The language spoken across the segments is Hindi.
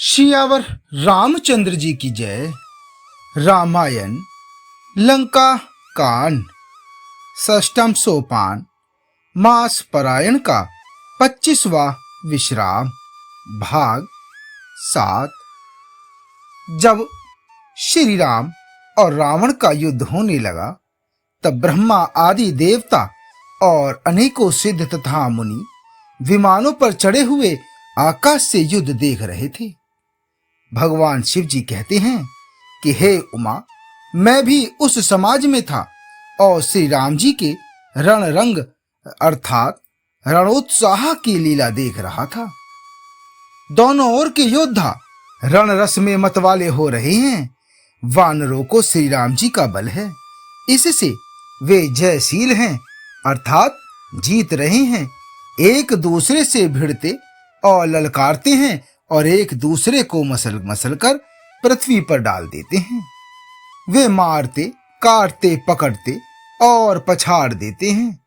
सियावर रामचंद्र जी की जय। रामायण लंका कांड षष्ठम सोपान मास परायण का 25वां विश्राम भाग 7। जब श्री राम और रावण का युद्ध होने लगा तब ब्रह्मा आदि देवता और अनेकों सिद्ध तथा मुनि विमानों पर चढ़े हुए आकाश से युद्ध देख रहे थे। भगवान शिव जी कहते हैं कि हे उमा, मैं भी उस समाज में था और श्री राम जी के रणरंग अर्थात रणोत्साह की लीला देख रहा था। दोनों ओर के योद्धा रण रस में मतवाले हो रहे हैं। वानरों को श्री राम जी का बल है, इससे वे जयशील हैं अर्थात जीत रहे हैं। एक दूसरे से भिड़ते और ललकारते हैं और एक दूसरे को मसल कर पृथ्वी पर डाल देते हैं। वे मारते, काटते, पकड़ते और पछाड़ देते हैं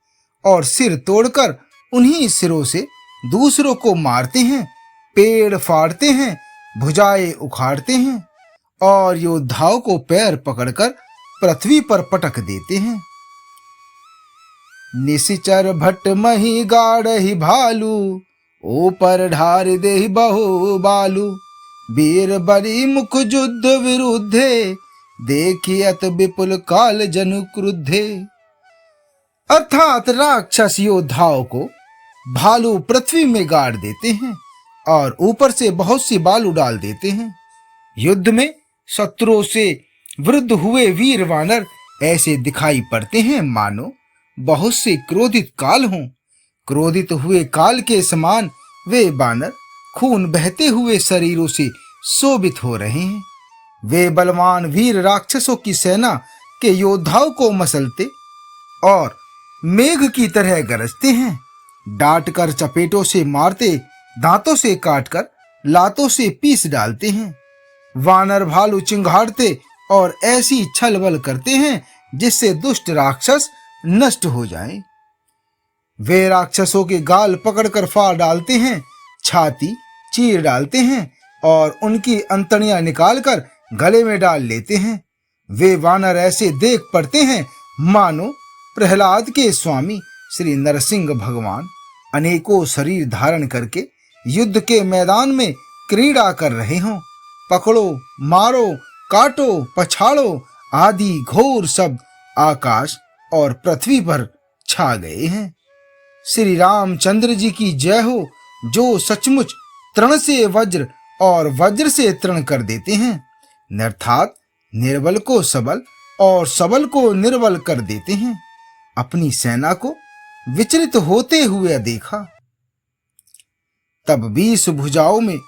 और सिर तोड़कर उन्हीं सिरों से दूसरों को मारते हैं, पेड़ फाड़ते हैं, भुजाएं उखाड़ते हैं और योद्धाओं को पैर पकड़कर पृथ्वी पर पटक देते हैं। निशिचर भट्ट मही गाढ़ही भालू, ऊपर ढार देहि बहु बालू। वीर बरी मुख युद्ध विरुद्धे, देखियत विपुल काल जनु क्रुद्धे। अर्थात राक्षस योद्धाओं को भालू पृथ्वी में गाड़ देते हैं और ऊपर से बहुत सी बालू डाल देते हैं। युद्ध में शत्रुओं से वृद्ध हुए वीर वानर ऐसे दिखाई पड़ते हैं मानो बहुत से क्रोधित काल हों। क्रोधित हुए काल के समान वे बानर खून बहते हुए शरीरों से शोभित हो रहे हैं। वे बलवान वीर राक्षसों की सेना के योद्धाओं को मसलते और मेघ की तरह गरजते हैं। डांट कर, चपेटों से मारते, दांतों से काटकर, लातों से पीस डालते हैं। वानर भालू चिंगाड़ते और ऐसी छल बल करते हैं जिससे दुष्ट राक्षस नष्ट हो जाएं। वे राक्षसों के गाल पकड़कर फाड़ डालते हैं, छाती चीर डालते हैं और उनकी अंतड़ियां निकालकर गले में डाल लेते हैं। वे वानर ऐसे देख पड़ते हैं मानो प्रहलाद के स्वामी श्री नरसिंह भगवान अनेकों शरीर धारण करके युद्ध के मैदान में क्रीड़ा कर रहे हों। पकड़ो, मारो, काटो, पछाड़ो आदि घोर शब्द आकाश और पृथ्वी पर छा गए हैं। श्री रामचंद्र जी की जय हो, जो सचमुच तृण से वज्र और वज्र से तृण कर देते हैं, अर्थात निर्बल को सबल और सबल को निर्बल कर देते हैं। अपनी सेना को विचलित होते हुए देखा। तब 20 भुजाओं में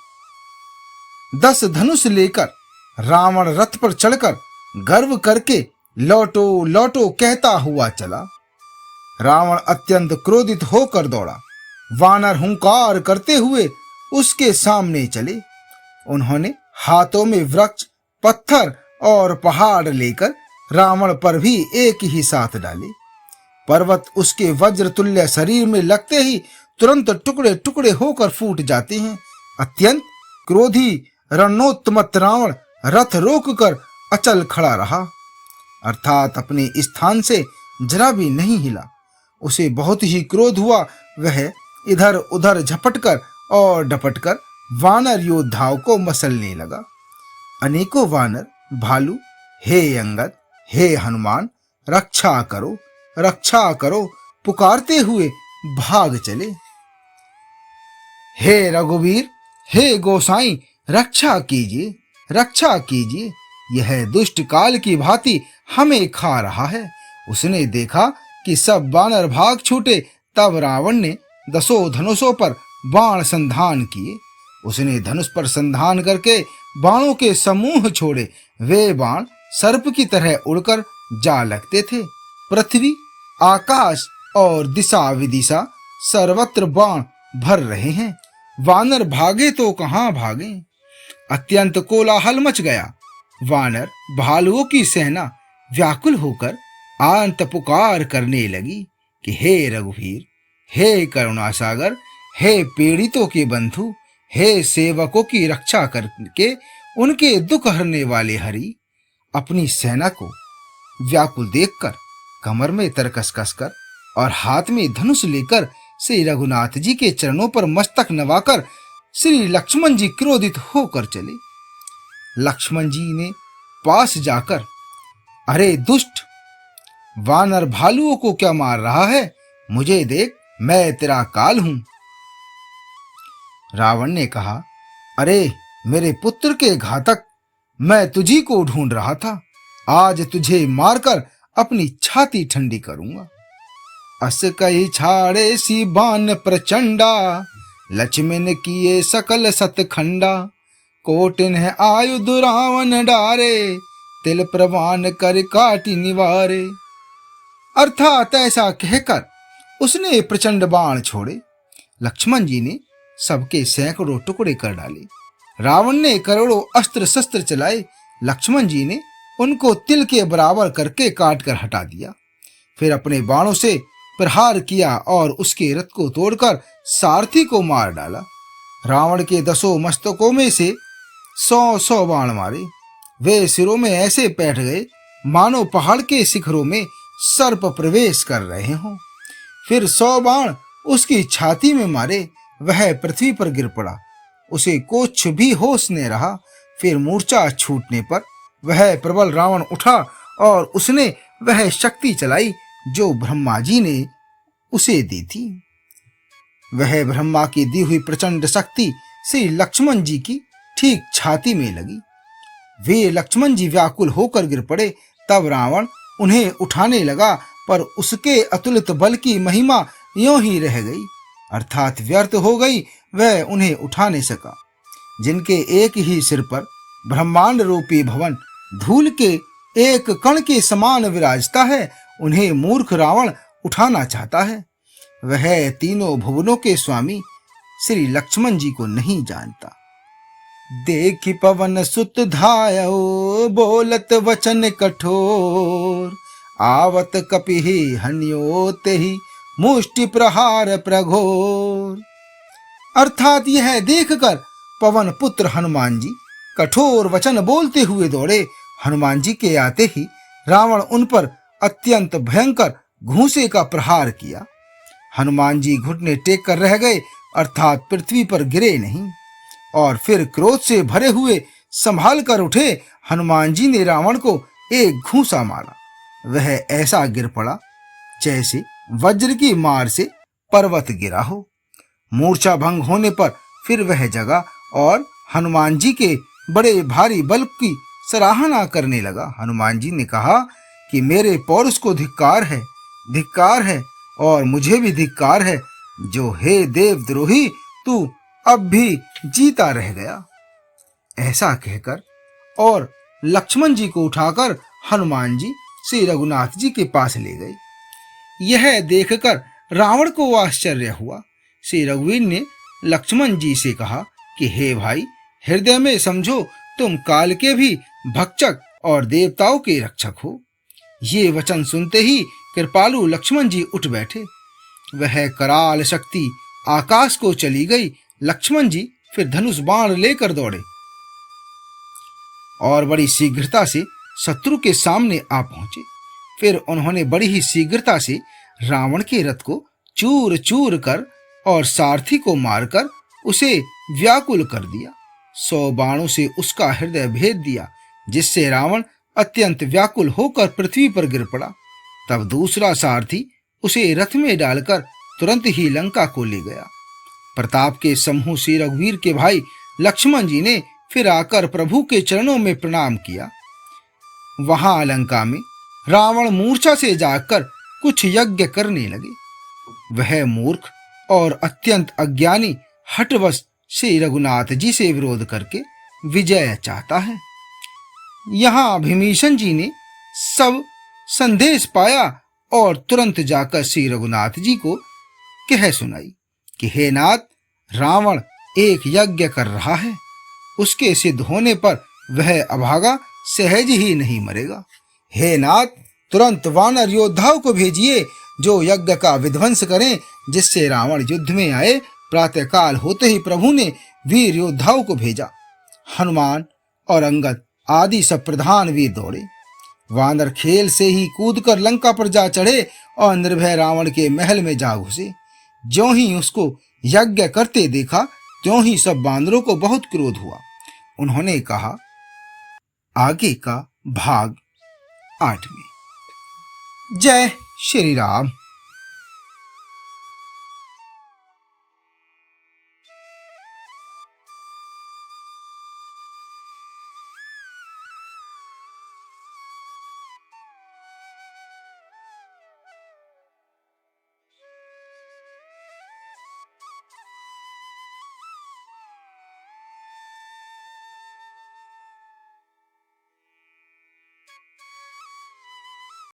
10 धनुष लेकर रावण रथ पर चढ़कर गर्व करके लौटो लौटो कहता हुआ चला। रावण अत्यंत क्रोधित होकर दौड़ा। वानर हुंकार करते हुए उसके सामने चले। उन्होंने हाथों में वृक्ष, पत्थर और पहाड़ लेकर रावण पर भी एक ही साथ डाले। पर्वत उसके वज्र तुल्य शरीर में लगते ही तुरंत टुकड़े टुकड़े होकर फूट जाते हैं। अत्यंत क्रोधी रणोत्मत्त रावण रथ रोककर अचल खड़ा रहा, अर्थात अपने स्थान से जरा भी नहीं हिला। उसे बहुत ही क्रोध हुआ। वह इधर उधर झपटकर और डपटकर वानर योद्धाओं को मसलने लगा। अनेकों वानर भालू हे अंगद, हे हनुमान, रक्षा करो, रक्षा करो पुकारते हुए भाग चले। हे रघुवीर, हे गोसाई, रक्षा कीजिए, रक्षा कीजिए, यह दुष्ट काल की भांति हमें खा रहा है। उसने देखा कि सब वानर भाग छूटे, तब रावण ने 10 धनुषों पर बाण संधान किए। उसने धनुष पर संधान करके बाणों के समूह छोड़े। वे बाण सर्प की तरह उड़कर जा लगते थे। पृथ्वी, आकाश और दिशा विदिशा सर्वत्र बाण भर रहे हैं। वानर भागे तो कहां भागे। अत्यंत कोलाहल मच गया। वानर भालुओं की सेना व्याकुल होकर आंत पुकार करने लगी कि हे रघुवीर, हे करुणा सागर, हे पीड़ितों के बंधु, हे सेवकों की रक्षा करके उनके दुख हरने वाले हरि, अपनी सेना को व्याकुल देखकर कमर में तरकस कसकर और हाथ में धनुष लेकर श्री रघुनाथ जी के चरणों पर मस्तक नवाकर श्री लक्ष्मण जी क्रोधित होकर चले। लक्ष्मण जी ने पास जाकर, अरे दुष्ट, वानर भालुओं को क्या मार रहा है? मुझे देख, मैं तेरा काल हूं। रावण ने कहा, अरे मेरे पुत्र के घातक, मैं तुझी को ढूंढ रहा था। आज तुझे मारकर अपनी छाती ठंडी करूंगा। अस कही छाड़े सी बाण प्रचंडा, लक्ष्मण किए सकल सतखंडा। कोटिन है आयुध रावण डारे, तिल प्रवान कर काटी निवारे। अर्थात ऐसा कहकर उसने प्रचंड बाण छोड़े। लक्ष्मण जी ने सबके सैकड़ों टुकड़े कर डाले। रावण ने करोड़ों अस्त्र शस्त्र चलाए। लक्ष्मण जी ने उनको तिल के बराबर करके काट कर हटा दिया। फिर अपने बाणों से प्रहार किया और उसके रथ को तोड़कर सारथी को मार डाला। रावण के 10 मस्तकों में से 100 बाण मारे। वे सिरों में ऐसे बैठ गए मानो पहाड़ के शिखरों में सर्प प्रवेश कर रहे हों। फिर 100 बाण उसकी छाती में मारे। वह पृथ्वी पर गिर पड़ा। उसे कुछ भी होश न रहा। फिर मूर्छा छूटने पर वह प्रबल रावण उठा और उसने वह शक्ति चलाई जो ब्रह्मा जी ने उसे दी थी। वह ब्रह्मा की दी हुई प्रचंड शक्ति श्री लक्ष्मण जी की ठीक छाती में लगी। वे लक्ष्मण जी व्याकुल होकर गिर पड़े। तब रावण उन्हें उठाने लगा, पर उसके अतुलित बल की महिमा यों ही रह गई, अर्थात व्यर्थ हो गई। वह उन्हें उठा नहीं सका। जिनके एक ही सिर पर ब्रह्मांड रूपी भवन धूल के एक कण के समान विराजता है, उन्हें मूर्ख रावण उठाना चाहता है। वह तीनों भुवनों के स्वामी श्री लक्ष्मण जी को नहीं जानता। देखि पवन सुत धायो, बोलत वचन कठोर। आवत कपिहि हन्यो तेहि, मुष्टि प्रहार प्रघोर। अर्थात यह देखकर पवन पुत्र हनुमान जी कठोर वचन बोलते हुए दौड़े। हनुमान जी के आते ही रावण उन पर अत्यंत भयंकर घूंसे का प्रहार किया। हनुमान जी घुटने टेक कर रह गए, अर्थात पृथ्वी पर गिरे नहीं। और फिर क्रोध से भरे हुए संभाल कर उठे हनुमान जी ने रावण को एक घूंसा मारा। वह ऐसा गिर पड़ा जैसे वज्र की मार से पर्वत गिरा हो। मूर्छा भंग होने पर फिर वह जगा और हनुमान जी के बड़े भारी बल की सराहना करने लगा। हनुमान जी ने कहा कि मेरे पौरुष को धिक्कार है और मुझे भी धिक्कार है, जो हे देवद्रोही तू अब भी जीता रह गया। ऐसा कहकर और लक्ष्मण जी को उठाकर हनुमान जी श्री रघुनाथ जी के पास ले गए। यह देखकर रावण को आश्चर्य हुआ। श्री रघुवीर ने लक्ष्मण जी से कहा कि हे भाई, हृदय में समझो तुम काल के भी भक्षक और देवताओं के रक्षक हो। ये वचन सुनते ही कृपालु लक्ष्मण जी उठ बैठे। वह कराल शक्ति आकाश को चली गई। लक्ष्मण जी फिर धनुष बाण लेकर दौड़े और बड़ी शीघ्रता से शत्रु के सामने आ पहुंचे। फिर उन्होंने बड़ी ही शीघ्रता से रावण के रथ को चूर चूर कर और सारथी को मारकर उसे व्याकुल कर दिया। 100 बाणों से उसका हृदय भेद दिया, जिससे रावण अत्यंत व्याकुल होकर पृथ्वी पर गिर पड़ा। तब दूसरा सारथी उसे रथ में डालकर तुरंत ही लंका को ले गया। प्रताप के समूह श्री रघुवीर के भाई लक्ष्मण जी ने फिर आकर प्रभु के चरणों में प्रणाम किया। वहां लंका में रावण मूर्छा से जागकर कुछ यज्ञ करने लगे। वह मूर्ख और अत्यंत अज्ञानी हठवश श्री रघुनाथ जी से विरोध करके विजय चाहता है। यहाँ भीमसेन जी ने सब संदेश पाया और तुरंत जाकर श्री रघुनाथ जी को कह सुनाई कि हे नाथ, रावण एक यज्ञ कर रहा है। उसके सिद्ध होने पर वह अभागा सहज ही नहीं मरेगा। हे नाथ, तुरंत वानर योद्धाओं को भेजिए जो यज्ञ का विध्वंस करें, जिससे रावण युद्ध में आए। प्रातःकाल होते ही प्रभु ने वीर योद्धाओं को भेजा। हनुमान और अंगद आदि सब प्रधान वीर दौड़े। वानर खेल से ही कूदकर लंका पर जा चढ़े और निर्भय रावण के महल में जा घुसे। ज्यों ही उसको यज्ञ करते देखा त्यों ही सब बानरों को बहुत क्रोध हुआ। उन्होंने कहा, आगे का भाग 8 में। जय श्री राम।